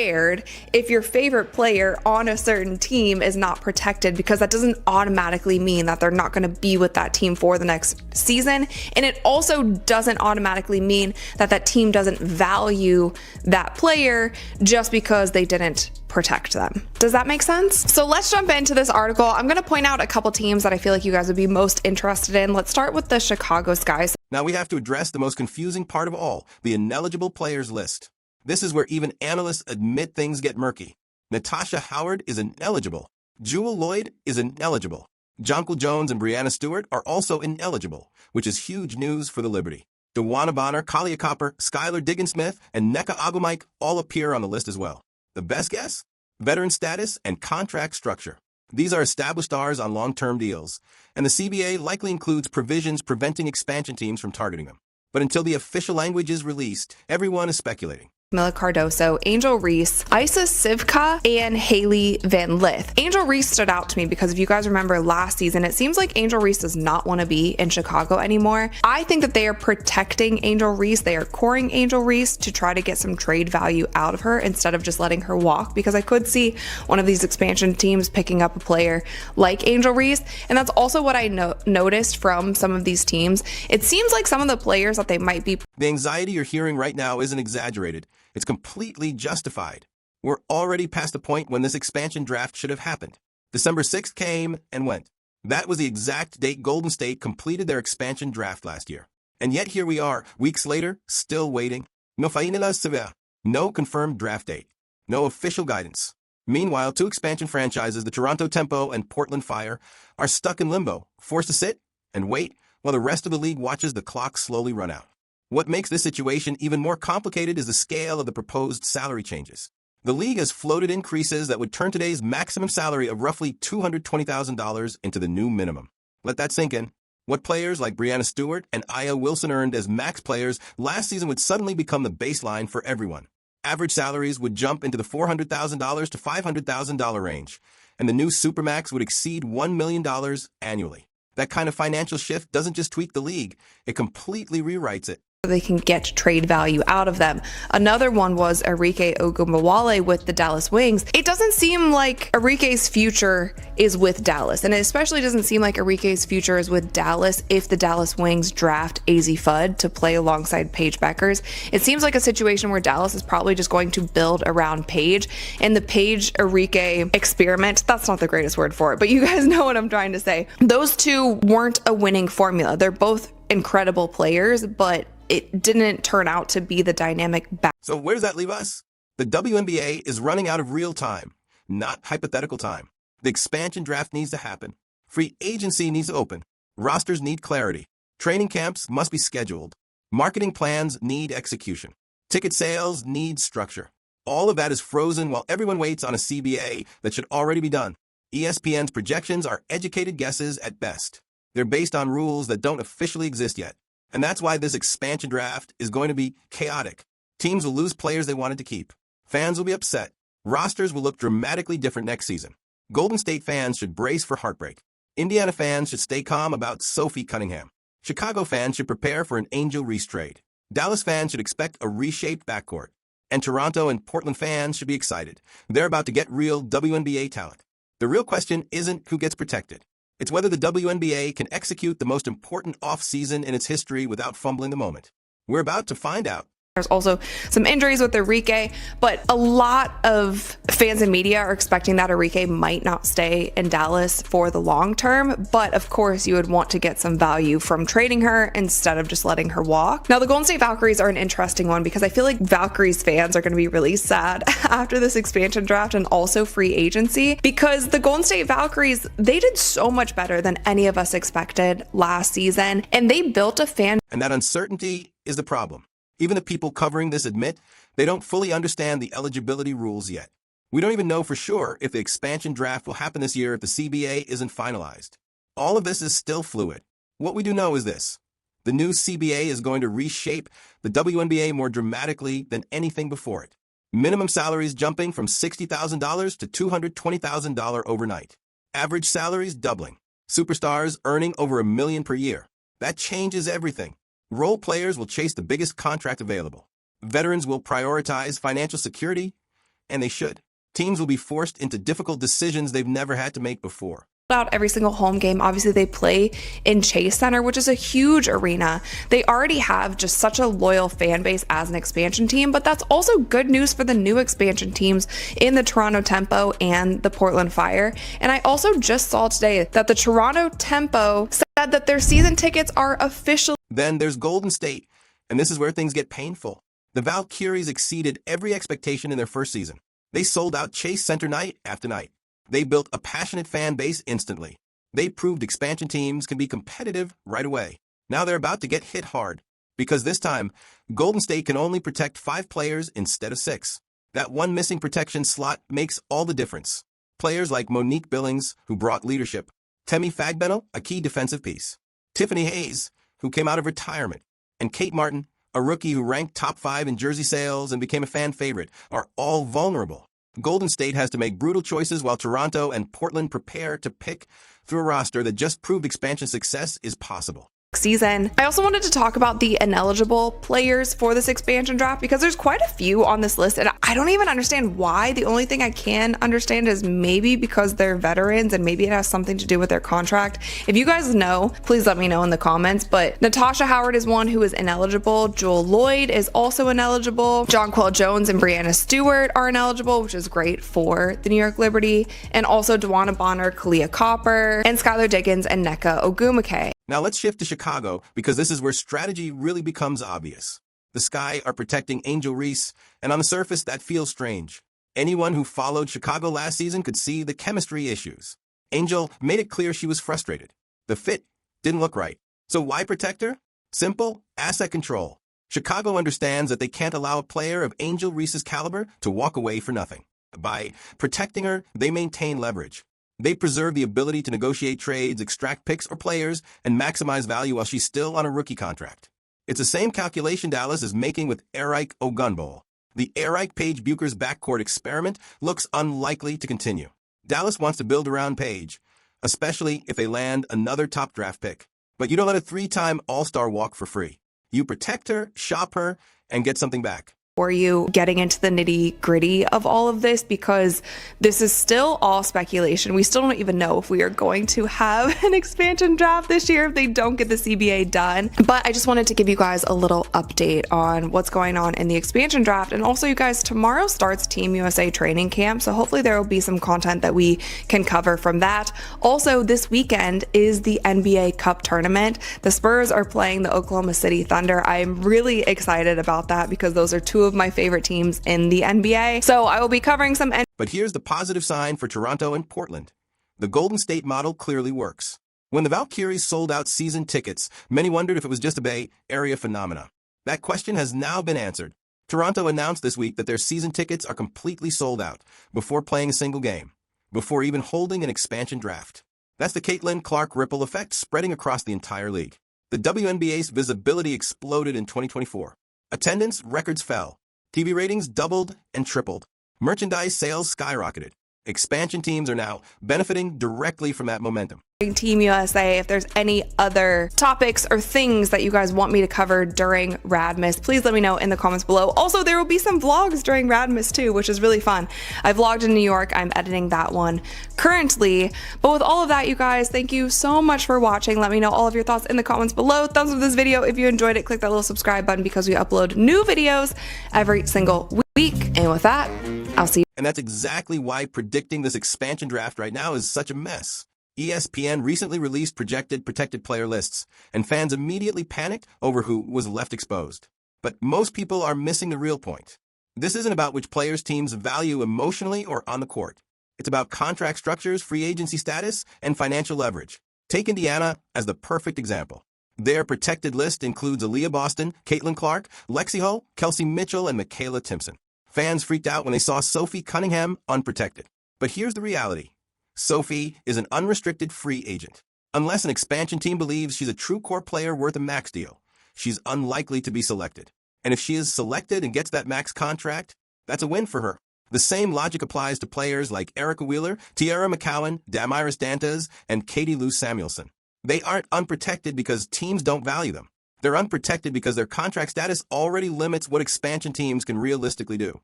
scared if your favorite player on a certain team is not protected, because that doesn't automatically mean that they're not going to be with that team for the next season. And it also doesn't automatically mean that that team doesn't value that player just because they didn't protect them. Does that make sense? So let's jump into this article. I'm going to point out a couple teams that I feel like you guys would be most interested in. Let's start with the Chicago Sky. Now we have to address the most confusing part of all, the ineligible players list. This is where even analysts admit things get murky. Natasha Howard is ineligible. Jewel Lloyd is ineligible. Jonquil Jones and Brianna Stewart are also ineligible, which is huge news for the Liberty. DeWanna Bonner, Kalia Copper, Skylar Diggins-Smith, and Nneka Agumike all appear on the list as well. The best guess? Veteran status and contract structure. These are established stars on long-term deals, and the CBA likely includes provisions preventing expansion teams from targeting them. But until the official language is released, everyone is speculating. Camila Cardoso, Angel Reese, Isa Sivka, and Haley Van Lith. Angel Reese stood out to me because if you guys remember last season, it seems like Angel Reese does not want to be in Chicago anymore. I think that they are protecting Angel Reese. They are coring Angel Reese to try to get some trade value out of her instead of just letting her walk, because I could see one of these expansion teams picking up a player like Angel Reese. And that's also what I noticed from some of these teams. It seems like some of the players that they might be... The anxiety you're hearing right now isn't exaggerated. It's completely justified. We're already past the point when this expansion draft should have happened. December 6th came and went. That was the exact date Golden State completed their expansion draft last year. And yet here we are, weeks later, still waiting. No fainila severe. No confirmed draft date. No official guidance. Meanwhile, two expansion franchises, the Toronto Tempo and Portland Fire, are stuck in limbo, forced to sit and wait while the rest of the league watches the clock slowly run out. What makes this situation even more complicated is the scale of the proposed salary changes. The league has floated increases that would turn today's maximum salary of roughly $220,000 into the new minimum. Let that sink in. What players like Brianna Stewart and Aya Wilson earned as max players last season would suddenly become the baseline for everyone. Average salaries would jump into the $400,000 to $500,000 range, and the new Supermax would exceed $1 million annually. That kind of financial shift doesn't just tweak the league, it completely rewrites it. They can get trade value out of them. Another one was Arike Ogunbowale with the Dallas Wings. It doesn't seem like Arike's future is with Dallas, and it especially doesn't seem like Arike's future is with Dallas if the Dallas Wings draft AZ Fudd to play alongside Paige Beckers. It seems like a situation where Dallas is probably just going to build around Paige, and the Paige Arike experiment, that's not the greatest word for it, but you guys know what I'm trying to say. Those two weren't a winning formula. They're both incredible players, but it didn't turn out to be the dynamic back. So where does that leave us? The WNBA is running out of real time, not hypothetical time. The expansion draft needs to happen. Free agency needs to open. Rosters need clarity. Training camps must be scheduled. Marketing plans need execution. Ticket sales need structure. All of that is frozen while everyone waits on a CBA that should already be done. ESPN's projections are educated guesses at best. They're based on rules that don't officially exist yet. And that's why this expansion draft is going to be chaotic. Teams will lose players they wanted to keep. Fans will be upset. Rosters will look dramatically different next season. Golden State fans should brace for heartbreak. Indiana fans should stay calm about Sophie Cunningham. Chicago fans should prepare for an Angel Reese trade. Dallas fans should expect a reshaped backcourt. And Toronto and Portland fans should be excited. They're about to get real WNBA talent. The real question isn't who gets protected. It's whether the WNBA can execute the most important off-season in its history without fumbling the moment. We're about to find out. There's also some injuries with Arike, but a lot of fans and media are expecting that Arike might not stay in Dallas for the long term. But of course, you would want to get some value from trading her instead of just letting her walk. Now, the Golden State Valkyries are an interesting one because I feel like Valkyries fans are going to be really sad after this expansion draft and also free agency, because the Golden State Valkyries, they did so much better than any of us expected last season, and they built a fan. And that uncertainty is the problem. Even the people covering this admit they don't fully understand the eligibility rules yet. We don't even know for sure if the expansion draft will happen this year if the CBA isn't finalized. All of this is still fluid. What we do know is this. The new CBA is going to reshape the WNBA more dramatically than anything before it. Minimum salaries jumping from $60,000 to $220,000 overnight. Average salaries doubling. Superstars earning over $1 million per year. That changes everything. Role players will chase the biggest contract available. Veterans will prioritize financial security, And they should. Teams will be forced into difficult decisions they've never had to make before. Out every single home game. Obviously, they play in Chase Center, which is a huge arena. They already have just such a loyal fan base as an expansion team, but that's also good news for the new expansion teams in the Toronto Tempo and the Portland Fire. And I also just saw today that the Toronto Tempo said that their season tickets are officially. Then there's Golden State, and this is where things get painful. The Valkyries exceeded every expectation in their first season. They sold out Chase Center night after night. They built a passionate fan base instantly. They proved expansion teams can be competitive right away. Now they're about to get hit hard, because this time, Golden State can only protect 5 players instead of 6. That one missing protection slot makes all the difference. Players like Monique Billings, who brought leadership, Temi Fagbennel, a key defensive piece, Tiffany Hayes, who came out of retirement, and Kate Martin, a rookie who ranked top 5 in jersey sales and became a fan favorite, are all vulnerable. Golden State has to make brutal choices while Toronto and Portland prepare to pick through a roster that just proved expansion success is possible. Season. I also wanted to talk about the ineligible players for this expansion draft because there's quite a few on this list and I don't even understand why. The only thing I can understand is maybe because they're veterans and maybe it has something to do with their contract. If you guys know, please let me know in the comments, but Natasha Howard is one who is ineligible. Joel Lloyd is also ineligible. Jonquel Jones and Brianna Stewart are ineligible, which is great for the New York Liberty, and also Dewana Bonner, Kalia Copper, and Skylar Diggins and Nneka Ogwumike. Now let's shift to Chicago because this is where strategy really becomes obvious. The Sky are protecting Angel Reese, and on the surface that feels strange. Anyone who followed Chicago last season could see the chemistry issues. Angel made it clear she was frustrated. The fit didn't look right. So why protect her? Simple, asset control. Chicago understands that they can't allow a player of Angel Reese's caliber to walk away for nothing. By protecting her, they maintain leverage. They preserve the ability to negotiate trades, extract picks or players, and maximize value while she's still on a rookie contract. It's the same calculation Dallas is making with Eric Ogunbowale. The Eric-Paige Bucher's backcourt experiment looks unlikely to continue. Dallas wants to build around Paige, especially if they land another top draft pick. But you don't let a 3-time All-Star walk for free. You protect her, shop her, and get something back. For you getting into the nitty gritty of all of this because this is still all speculation. We still don't even know if we are going to have an expansion draft this year if they don't get the CBA done. But I just wanted to give you guys a little update on what's going on in the expansion draft. And also, you guys, tomorrow starts Team USA training camp. So hopefully there will be some content that we can cover from that. Also, this weekend is the NBA Cup tournament. The Spurs are playing the Oklahoma City Thunder. I'm really excited about that because those are two of my favorite teams in the NBA. So I will be covering some. But here's the positive sign for Toronto and Portland. The Golden State model clearly works. When the Valkyries sold out season tickets, many wondered if it was just a Bay Area phenomena. That question has now been answered. Toronto announced this week that their season tickets are completely sold out before playing a single game, before even holding an expansion draft. That's the Caitlin Clark ripple effect spreading across the entire league. The WNBA's visibility exploded in 2024. Attendance records fell. TV ratings doubled and tripled. Merchandise sales skyrocketed. Expansion teams are now benefiting directly from that momentum. Team USA, if there's any other topics or things that you guys want me to cover during Radmas, please let me know in the comments below. Also, there will be some vlogs during Radmas too, which is really fun. I vlogged in New York. I'm editing that one currently. But with all of that, you guys, thank you so much for watching. Let me know all of your thoughts in the comments below. Thumbs up this video if you enjoyed it. Click that little subscribe button because we upload new videos every single week. And with that, I'll see you. And that's exactly why predicting this expansion draft right now is such a mess. ESPN recently released projected protected player lists, and fans immediately panicked over who was left exposed. But most people are missing the real point. This isn't about which players teams value emotionally or on the court. It's about contract structures, free agency status, and financial leverage. Take Indiana as the perfect example. Their protected list includes Aaliyah Boston, Caitlin Clark, Lexi Hull, Kelsey Mitchell, and Michaela Timpson. Fans freaked out when they saw Sophie Cunningham unprotected. But here's the reality. Sophie is an unrestricted free agent. Unless an expansion team believes she's a true core player worth a max deal, she's unlikely to be selected. And if she is selected and gets that max contract, that's a win for her. The same logic applies to players like Erica Wheeler, Tiara McCowan, Damaris Dantas, and Katie Lou Samuelson. They aren't unprotected because teams don't value them. They're unprotected because their contract status already limits what expansion teams can realistically do.